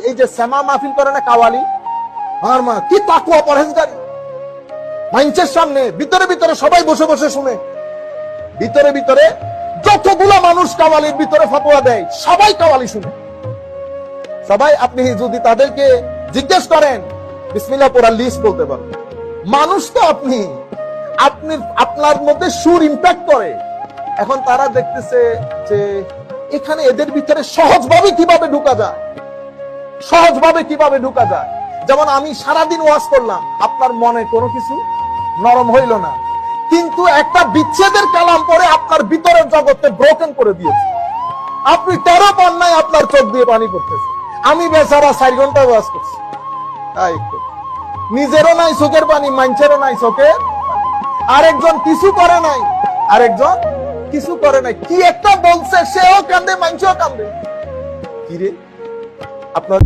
এই যে শ্যামা মাহফিল করে না কাওয়ালি, আমার মা কি তাকওয়া পরহেজগারি, মানুষের সামনে ভিতরে ভিতরে সবাই বসে বসে শুনে, ভিতরে ভিতরে যতগুলো মানুষ কাওয়ালির ভিতরে ফতোয়া দেয় সবাই কাওয়ালি শুনে, সবাই। আপনি যদি তাদেরকে জিজ্ঞেস করেন বিসমিল্লাহ পড়ার লিস্ট বলতে পারবেন। মানুষ তো আপনি আপনার মধ্যে সুর ইম্প্যাক্ট করে। এখন তারা দেখতেছে যে এখানে এদের ভিতরে সহজভাবে কিভাবে ঢুকা যায়, সহজভাবে কিভাবে ঢুকা যায়। যেমন আমি সারাদিন ওয়াজ করলাম, আপনার মনে কোনো কিছু নরম হইল না, কিন্তু একটা বিচ্ছেদের কালাম পরে আপনার ভিতরের জগৎকে ব্রোকেন করে দিয়েছে। আপনি 13 পান্নায় আপনার চোখ দিয়ে পানি পড়তেছে। আমি বেচারা 4 ঘন্টা ওয়াজ করছি, তাই নিজেরও নাই চোখের পানি, মানুষেরও নাই চোখের। আরেকজন কিছু করে নাই, আরেকজন কিছু করে নাই, কি একটা বলছে সেও কান্দে, মানুষও কান্দে। কি রে আপনার